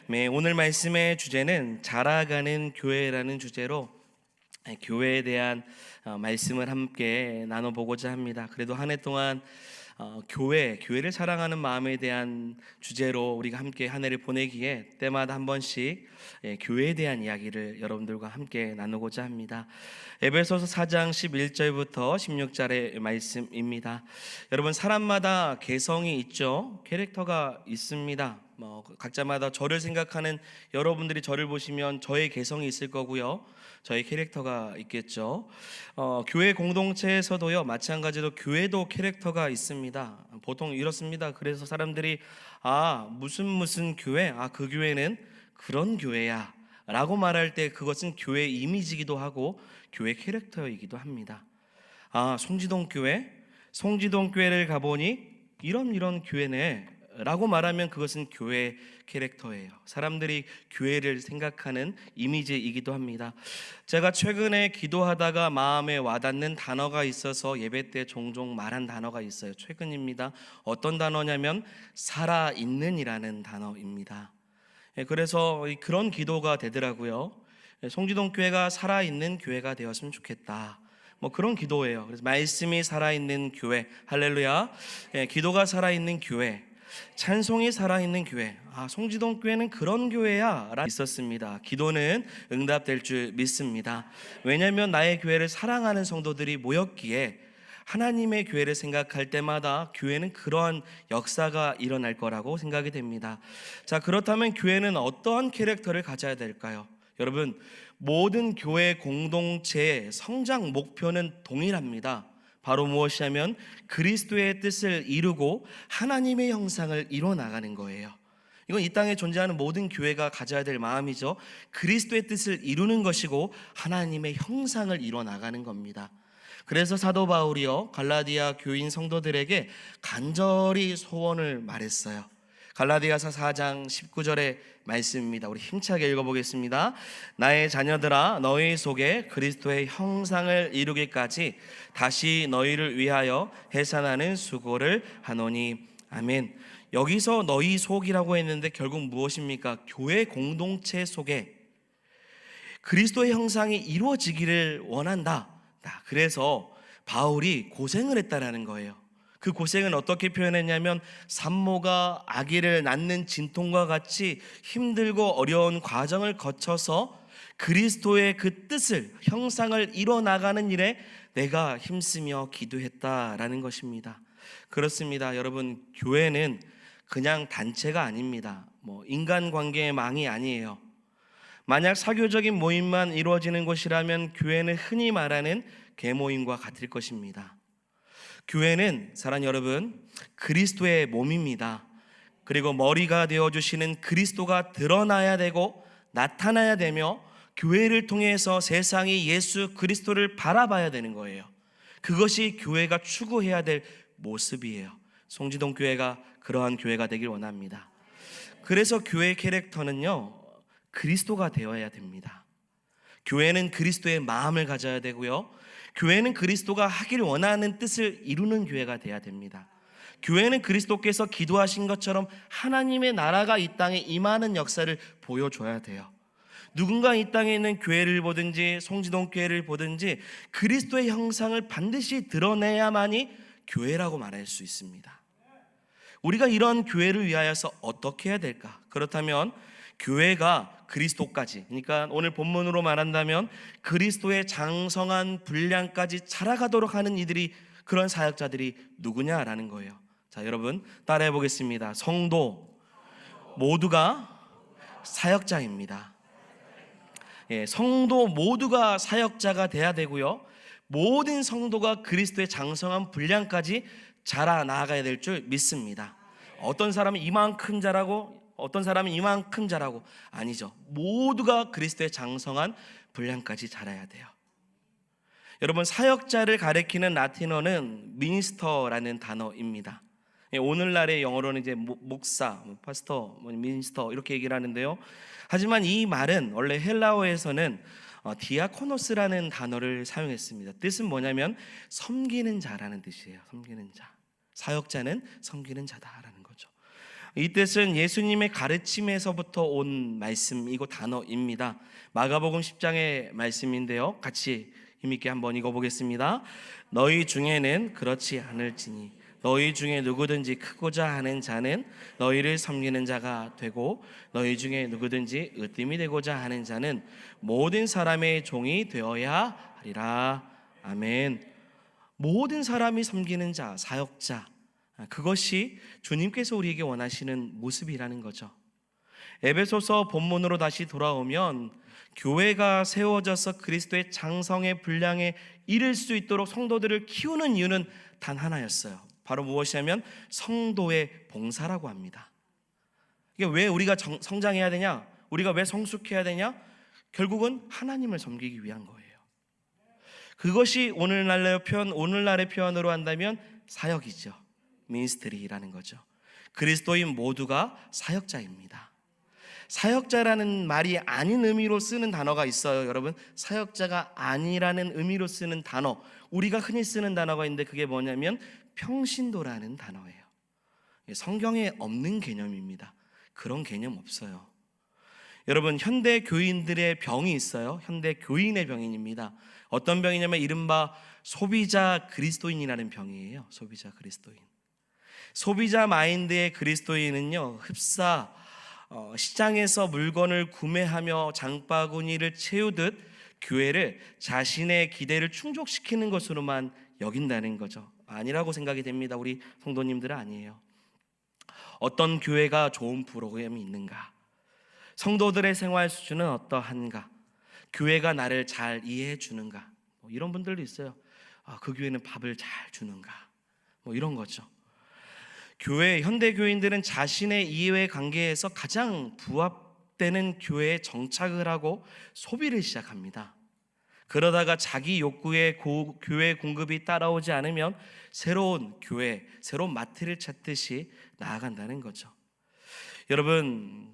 오늘 말씀의 주제는 자라가는 교회라는 주제로 교회에 대한 말씀을 함께 나눠보고자 합니다. 그래도 한 해 동안 교회를 사랑하는 마음에 대한 주제로 우리가 함께 한 해를 보내기에 때마다 한 번씩 교회에 대한 이야기를 여러분들과 함께 나누고자 합니다. 에베소서 4장 11절부터 16절의 말씀입니다. 여러분, 사람마다 개성이 있죠. 캐릭터가 있습니다. 각자마다 저를 생각하는 여러분들이 저를 보시면 저의 개성이 있을 거고요, 저의 캐릭터가 있겠죠. 교회 공동체에서도요, 마찬가지로 교회도 캐릭터가 있습니다. 보통 이렇습니다. 그래서 사람들이 무슨 교회, 그 교회는 그런 교회야 라고 말할 때 그것은 교회 이미지이기도 하고 교회 캐릭터이기도 합니다. 송지동 교회를 가보니 이런 교회네 라고 말하면 그것은 교회 캐릭터예요. 사람들이 교회를 생각하는 이미지이기도 합니다. 제가 최근에 기도하다가 마음에 와닿는 단어가 있어서 예배 때 종종 말한 단어가 있어요. 최근입니다. 어떤 단어냐면 살아있는이라는 단어입니다. 그래서 그런 기도가 되더라고요. 송지동 교회가 살아있는 교회가 되었으면 좋겠다, 그런 기도예요. 그래서 말씀이 살아있는 교회, 할렐루야. 기도가 살아있는 교회, 찬송이 살아있는 교회, 송지동 교회는 그런 교회야 라고 있었습니다. 기도는 응답될 줄 믿습니다. 왜냐하면 나의 교회를 사랑하는 성도들이 모였기에 하나님의 교회를 생각할 때마다 교회는 그러한 역사가 일어날 거라고 생각이 됩니다. 자, 그렇다면 교회는 어떠한 캐릭터를 가져야 될까요? 여러분, 모든 교회 공동체의 성장 목표는 동일합니다. 바로 무엇이냐면 그리스도의 뜻을 이루고 하나님의 형상을 이뤄 나가는 거예요. 이건 이 땅에 존재하는 모든 교회가 가져야 될 마음이죠. 그리스도의 뜻을 이루는 것이고 하나님의 형상을 이뤄 나가는 겁니다. 그래서 사도 바울이요, 갈라디아 교인 성도들에게 간절히 소원을 말했어요. 갈라디아서 4장 19절의 말씀입니다. 우리 힘차게 읽어보겠습니다. 나의 자녀들아, 너희 속에 그리스도의 형상을 이루기까지 다시 너희를 위하여 해산하는 수고를 하노니. 아멘. 여기서 너희 속이라고 했는데 결국 무엇입니까? 교회 공동체 속에 그리스도의 형상이 이루어지기를 원한다. 그래서 바울이 고생을 했다라는 거예요. 그 고생은 어떻게 표현했냐면 산모가 아기를 낳는 진통과 같이 힘들고 어려운 과정을 거쳐서 그리스도의 그 뜻을, 형상을 이뤄나가는 일에 내가 힘쓰며 기도했다라는 것입니다. 그렇습니다. 여러분, 교회는 그냥 단체가 아닙니다. 인간관계의 망이 아니에요. 만약 사교적인 모임만 이루어지는 곳이라면 교회는 흔히 말하는 계모임과 같을 것입니다. 교회는 사랑하는 여러분, 그리스도의 몸입니다. 그리고 머리가 되어주시는 그리스도가 드러나야 되고 나타나야 되며 교회를 통해서 세상이 예수 그리스도를 바라봐야 되는 거예요. 그것이 교회가 추구해야 될 모습이에요. 송지동 교회가 그러한 교회가 되길 원합니다. 그래서 교회 캐릭터는요, 그리스도가 되어야 됩니다. 교회는 그리스도의 마음을 가져야 되고요, 교회는 그리스도가 하길 원하는 뜻을 이루는 교회가 돼야 됩니다. 교회는 그리스도께서 기도하신 것처럼 하나님의 나라가 이 땅에 임하는 역사를 보여줘야 돼요. 누군가 이 땅에 있는 교회를 보든지 송지동 교회를 보든지 그리스도의 형상을 반드시 드러내야만이 교회라고 말할 수 있습니다. 우리가 이런 교회를 위하여서 어떻게 해야 될까? 그렇다면 교회가 그리스도까지, 그러니까 오늘 본문으로 말한다면 그리스도의 장성한 분량까지 자라가도록 하는 이들이, 그런 사역자들이 누구냐라는 거예요. 자, 여러분 따라해 보겠습니다. 성도 모두가 사역자입니다. 성도 모두가 사역자가 돼야 되고요, 모든 성도가 그리스도의 장성한 분량까지 자라 나아가야 될 줄 믿습니다. 어떤 사람은 이만큼 자라고 어떤 사람은 이만큼 자라고, 아니죠. 모두가 그리스도의 장성한 분량까지 자라야 돼요. 여러분, 사역자를 가리키는 라틴어는 미니스터라는 단어입니다. 오늘날의 영어로는 이제 목사, 파스터, 미니스터 이렇게 얘기를 하는데요. 하지만 이 말은 원래 헬라어에서는 디아코노스라는 단어를 사용했습니다. 뜻은 뭐냐면 섬기는 자라는 뜻이에요. 섬기는 자. 사역자는 섬기는 자다라는 거죠. 이 뜻은 예수님의 가르침에서부터 온 말씀이고 단어입니다. 마가복음 10장의 말씀인데요, 같이 힘있게 한번 읽어보겠습니다. 너희 중에는 그렇지 않을지니 너희 중에 누구든지 크고자 하는 자는 너희를 섬기는 자가 되고 너희 중에 누구든지 으뜸이 되고자 하는 자는 모든 사람의 종이 되어야 하리라. 아멘. 모든 사람이 섬기는 자, 사역자, 그것이 주님께서 우리에게 원하시는 모습이라는 거죠. 에베소서 본문으로 다시 돌아오면 교회가 세워져서 그리스도의 장성의 분량에 이를 수 있도록 성도들을 키우는 이유는 단 하나였어요. 바로 무엇이냐면 성도의 봉사라고 합니다. 이게 왜 우리가 성장해야 되냐? 우리가 왜 성숙해야 되냐? 결국은 하나님을 섬기기 위한 거예요. 그것이 오늘날의 표현으로 한다면 사역이죠. 미니스트리라는 거죠. 그리스도인 모두가 사역자입니다. 사역자라는 말이 아닌 의미로 쓰는 단어가 있어요. 여러분, 사역자가 아니라는 의미로 쓰는 단어, 우리가 흔히 쓰는 단어가 있는데 그게 뭐냐면 평신도라는 단어예요. 성경에 없는 개념입니다. 그런 개념 없어요. 여러분, 현대 교인들의 병이 있어요. 현대 교인의 병입니다. 어떤 병이냐면 이른바 소비자 그리스도인이라는 병이에요. 소비자 그리스도인. 소비자 마인드의 그리스도인은요, 흡사 시장에서 물건을 구매하며 장바구니를 채우듯 교회를 자신의 기대를 충족시키는 것으로만 여긴다는 거죠. 아니라고 생각이 됩니다. 우리 성도님들은 아니에요. 어떤 교회가 좋은 프로그램이 있는가? 성도들의 생활 수준은 어떠한가? 교회가 나를 잘 이해해 주는가? 이런 분들도 있어요. 그 교회는 밥을 잘 주는가? 이런 거죠. 현대 교인들은 자신의 이해 관계에서 가장 부합되는 교회에 정착을 하고 소비를 시작합니다. 그러다가 자기 욕구에 교회 공급이 따라오지 않으면 새로운 교회, 새로운 마트를 찾듯이 나아간다는 거죠. 여러분,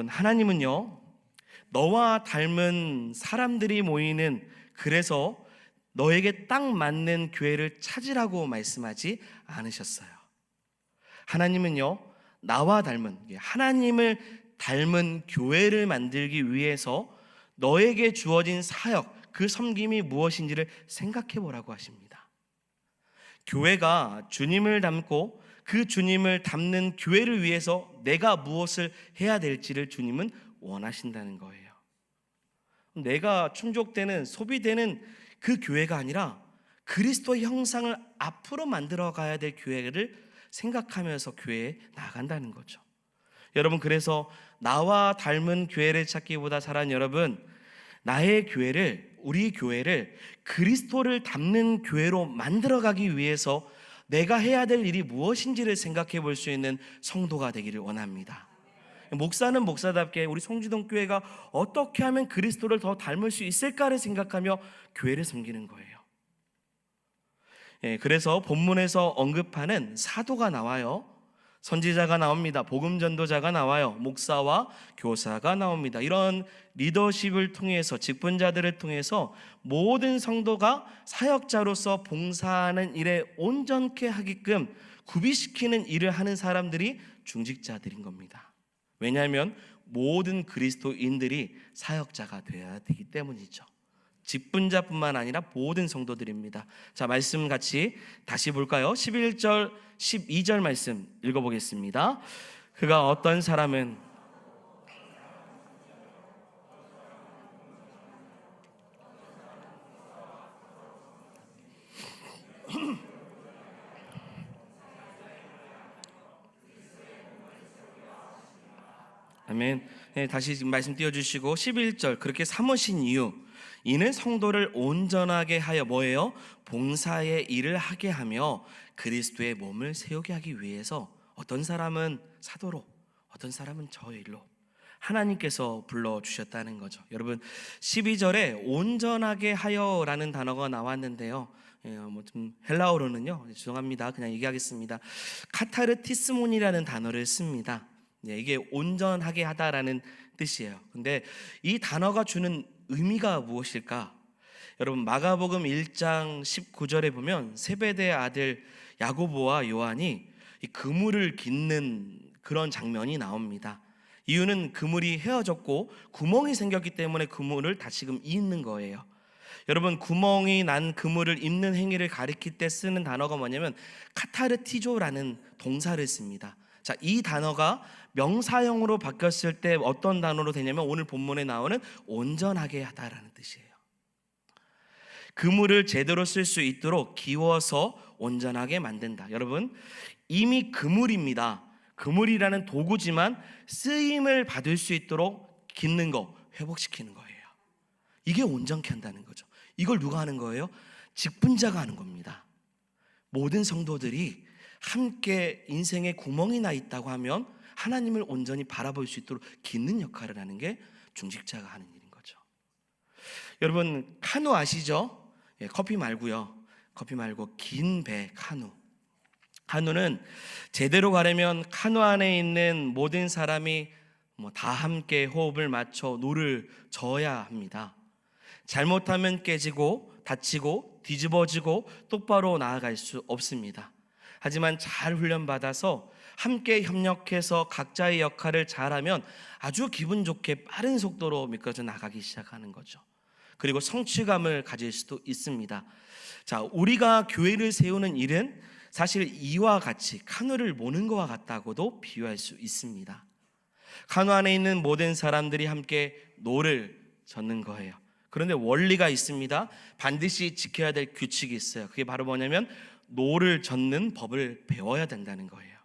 하나님은요, 너와 닮은 사람들이 모이는, 그래서 너에게 딱 맞는 교회를 찾으라고 말씀하지 않으셨어요. 하나님은요, 나와 닮은, 하나님을 닮은 교회를 만들기 위해서 너에게 주어진 사역, 그 섬김이 무엇인지를 생각해 보라고 하십니다. 교회가 주님을 닮고 그 주님을 닮는 교회를 위해서 내가 무엇을 해야 될지를 주님은 원하신다는 거예요. 내가 충족되는, 소비되는 그 교회가 아니라 그리스도의 형상을 앞으로 만들어 가야 될 교회를 생각하면서 교회에 나아간다는 거죠. 여러분, 그래서 나와 닮은 교회를 찾기보다 사랑하는 여러분, 나의 교회를, 우리 교회를 그리스도를 닮는 교회로 만들어가기 위해서 내가 해야 될 일이 무엇인지를 생각해 볼 수 있는 성도가 되기를 원합니다. 목사는 목사답게 우리 송지동 교회가 어떻게 하면 그리스도를 더 닮을 수 있을까를 생각하며 교회를 섬기는 거예요. 그래서 본문에서 언급하는 사도가 나와요. 선지자가 나옵니다. 복음 전도자가 나와요. 목사와 교사가 나옵니다. 이런 리더십을 통해서, 직분자들을 통해서 모든 성도가 사역자로서 봉사하는 일에 온전케 하게끔 구비시키는 일을 하는 사람들이 중직자들인 겁니다. 왜냐하면 모든 그리스도인들이 사역자가 되어야 되기 때문이죠. 직분자뿐만 아니라 모든 성도들입니다. 자, 말씀 같이 다시 볼까요? 11절, 12절 말씀 읽어보겠습니다. 그가 어떤 사람은 아멘. 다시 지금 말씀 띄워주시고 11절, 그렇게 삼으신 이유, 이는 성도를 온전하게 하여 뭐예요? 봉사의 일을 하게 하며 그리스도의 몸을 세우게 하기 위해서 어떤 사람은 사도로, 어떤 사람은 저 일로 하나님께서 불러주셨다는 거죠. 여러분, 12절에 온전하게 하여라는 단어가 나왔는데요, 좀 헬라어로는요, 죄송합니다, 그냥 얘기하겠습니다. 카타르티스몬이라는 단어를 씁니다. 이게 온전하게 하다라는 뜻이에요. 근데 이 단어가 주는 의미가 무엇일까? 여러분, 마가복음 1장 19절에 보면 세베대의 아들 야고보와 요한이 이 그물을 깃는 그런 장면이 나옵니다. 이유는 그물이 헤어졌고 구멍이 생겼기 때문에 그물을 다시금 잇는 거예요. 여러분, 구멍이 난 그물을 잇는 행위를 가리킬 때 쓰는 단어가 뭐냐면 카타르티조라는 동사를 씁니다. 자, 이 단어가 명사형으로 바뀌었을 때 어떤 단어로 되냐면 오늘 본문에 나오는 온전하게 하다라는 뜻이에요. 그물을 제대로 쓸 수 있도록 기워서 온전하게 만든다. 여러분, 이미 그물입니다. 그물이라는 도구지만 쓰임을 받을 수 있도록 깃는 거, 회복시키는 거예요. 이게 온전케 한다는 거죠. 이걸 누가 하는 거예요? 직분자가 하는 겁니다. 모든 성도들이 함께 인생에 구멍이 나 있다고 하면 하나님을 온전히 바라볼 수 있도록 깃는 역할을 하는 게 중직자가 하는 일인 거죠. 여러분, 카누 아시죠? 커피 말고요. 커피 말고 긴 배, 카누. 카누는 제대로 가려면 카누 안에 있는 모든 사람이 다 함께 호흡을 맞춰 노를 저어야 합니다. 잘못하면 깨지고 다치고 뒤집어지고 똑바로 나아갈 수 없습니다. 하지만 잘 훈련받아서 함께 협력해서 각자의 역할을 잘하면 아주 기분 좋게 빠른 속도로 미끄러져 나가기 시작하는 거죠. 그리고 성취감을 가질 수도 있습니다. 자, 우리가 교회를 세우는 일은 사실 이와 같이 카누를 모는 것과 같다고도 비유할 수 있습니다. 카누 안에 있는 모든 사람들이 함께 노를 젓는 거예요. 그런데 원리가 있습니다. 반드시 지켜야 될 규칙이 있어요. 그게 바로 뭐냐면 노를 젓는 법을 배워야 된다는 거예요.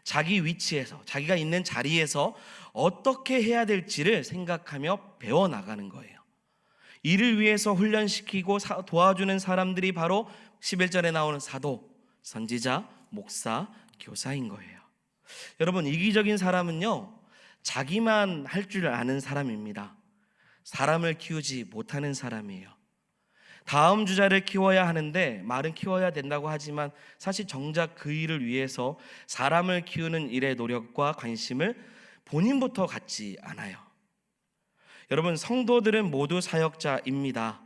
자기 위치에서, 자기가 있는 자리에서 어떻게 해야 될지를 생각하며 배워나가는 거예요. 이를 위해서 훈련시키고 도와주는 사람들이 바로 11절에 나오는 사도, 선지자, 목사, 교사인 거예요. 여러분, 이기적인 사람은요, 자기만 할 줄 아는 사람입니다. 사람을 키우지 못하는 사람이에요. 다음 주자를 키워야 하는데 말은 키워야 된다고 하지만 사실 정작 그 일을 위해서 사람을 키우는 일의 노력과 관심을 본인부터 갖지 않아요. 여러분, 성도들은 모두 사역자입니다.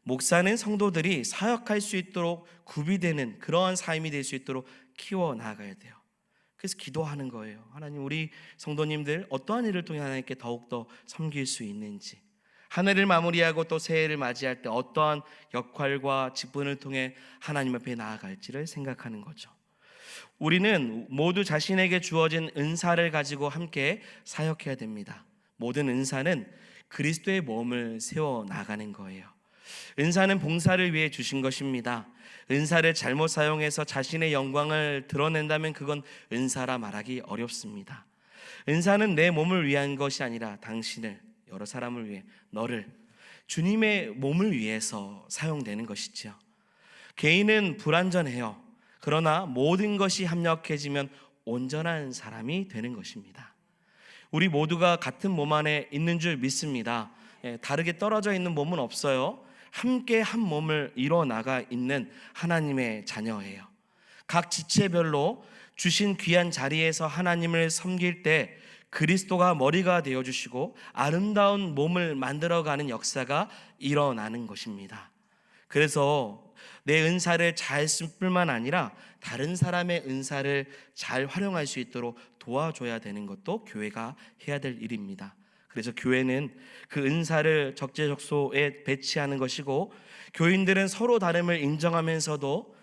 목사는 성도들이 사역할 수 있도록 구비되는 그러한 삶이 될 수 있도록 키워나가야 돼요. 그래서 기도하는 거예요. 하나님, 우리 성도님들 어떠한 일을 통해 하나님께 더욱더 섬길 수 있는지, 한 해를 마무리하고 또 새해를 맞이할 때 어떠한 역할과 직분을 통해 하나님 앞에 나아갈지를 생각하는 거죠. 우리는 모두 자신에게 주어진 은사를 가지고 함께 사역해야 됩니다. 모든 은사는 그리스도의 몸을 세워나가는 거예요. 은사는 봉사를 위해 주신 것입니다. 은사를 잘못 사용해서 자신의 영광을 드러낸다면 그건 은사라 말하기 어렵습니다. 은사는 내 몸을 위한 것이 아니라 당신을, 여러 사람을 위해, 너를, 주님의 몸을 위해서 사용되는 것이죠. 개인은 불완전해요. 그러나 모든 것이 합력해지면 온전한 사람이 되는 것입니다. 우리 모두가 같은 몸 안에 있는 줄 믿습니다. 다르게 떨어져 있는 몸은 없어요. 함께 한 몸을 이뤄나가 있는 하나님의 자녀예요. 각 지체별로 주신 귀한 자리에서 하나님을 섬길 때 그리스도가 머리가 되어주시고 아름다운 몸을 만들어가는 역사가 일어나는 것입니다. 그래서 내 은사를 잘 쓸 뿐만 아니라 다른 사람의 은사를 잘 활용할 수 있도록 도와줘야 되는 것도 교회가 해야 될 일입니다. 그래서 교회는 그 은사를 적재적소에 배치하는 것이고, 교인들은 서로 다름을 인정하면서도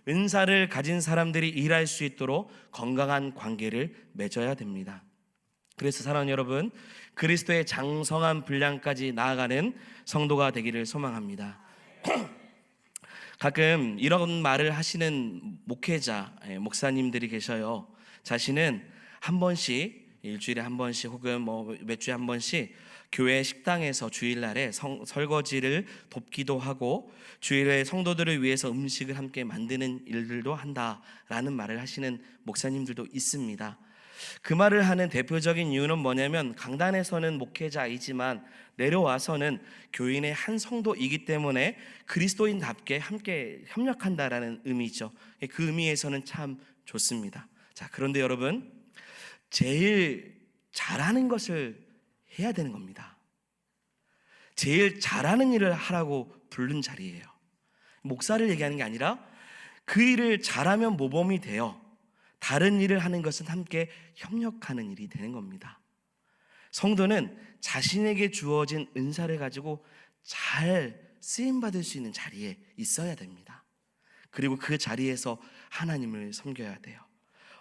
은사를 가진 사람들이 일할 수 있도록 건강한 관계를 맺어야 됩니다. 그래서 사랑하는 여러분, 그리스도의 장성한 분량까지 나아가는 성도가 되기를 소망합니다. 가끔 이런 말을 하시는 목회자, 목사님들이 계셔요. 자신은 한 번씩, 일주일에 한 번씩 혹은 몇 주에 한 번씩 교회 식당에서 주일날에 설거지를 돕기도 하고 주일에 성도들을 위해서 음식을 함께 만드는 일들도 한다라는 말을 하시는 목사님들도 있습니다. 그 말을 하는 대표적인 이유는 뭐냐면, 강단에서는 목회자이지만 내려와서는 교인의 한 성도이기 때문에 그리스도인답게 함께 협력한다라는 의미죠. 그 의미에서는 참 좋습니다. 자, 그런데 여러분, 제일 잘하는 것을 해야 되는 겁니다. 제일 잘하는 일을 하라고 부른 자리예요. 목사를 얘기하는 게 아니라 그 일을 잘하면 모범이 돼요. 다른 일을 하는 것은 함께 협력하는 일이 되는 겁니다. 성도는 자신에게 주어진 은사를 가지고 잘 쓰임받을 수 있는 자리에 있어야 됩니다. 그리고 그 자리에서 하나님을 섬겨야 돼요.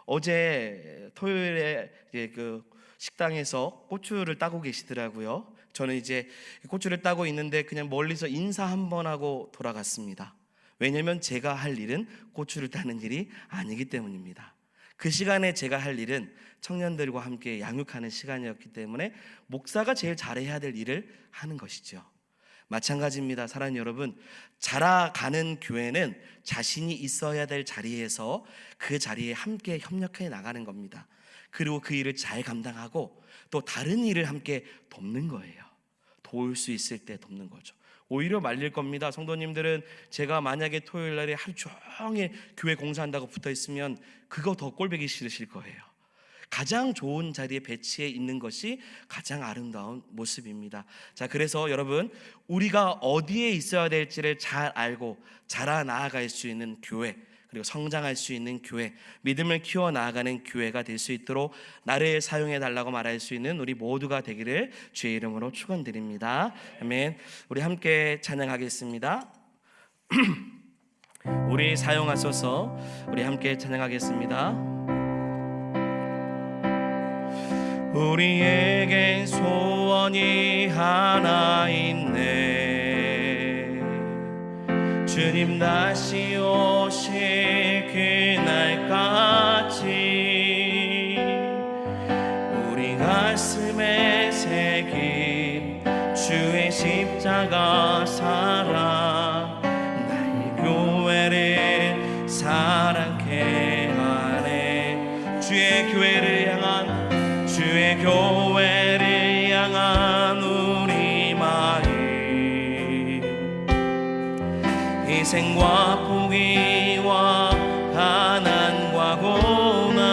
어제 토요일에 그 식당에서 고추를 따고 계시더라고요. 저는 이제 고추를 따고 있는데 그냥 멀리서 인사 한번 하고 돌아갔습니다. 왜냐하면 제가 할 일은 고추를 따는 일이 아니기 때문입니다. 그 시간에 제가 할 일은 청년들과 함께 양육하는 시간이었기 때문에 목사가 제일 잘해야 될 일을 하는 것이죠. 마찬가지입니다. 사랑하는 여러분, 자라가는 교회는 자신이 있어야 될 자리에서 그 자리에 함께 협력해 나가는 겁니다. 그리고 그 일을 잘 감당하고 또 다른 일을 함께 돕는 거예요. 도울 수 있을 때 돕는 거죠. 오히려 말릴 겁니다. 성도님들은 제가 만약에 토요일 날에 하루 종일 교회 공사한다고 붙어 있으면 그거 더 꼴보기 싫으실 거예요. 가장 좋은 자리에 배치해 있는 것이 가장 아름다운 모습입니다. 자, 그래서 여러분, 우리가 어디에 있어야 될지를 잘 알고 자라 나아갈 수 있는 교회, 그리고 성장할 수 있는 교회, 믿음을 키워 나아가는 교회가 될 수 있도록 나를 사용해 달라고 말할 수 있는 우리 모두가 되기를 주의 이름으로 축원드립니다. 아멘. 우리 함께 찬양하겠습니다. 우리 사용하소서. 우리 함께 찬양하겠습니다. 우리에겐 소원이 하나 있네. 주님 다시 오실 그날까지 우리 가슴에 새긴 주의 십자가 사랑 나의 교회를 사랑케 하네. 주의 교회를 향한 주의 교회를 향한 우리 마음, 희생과 포기와 가난과 고난,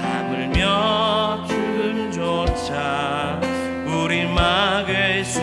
하물며 죽음조차 우리 막을 수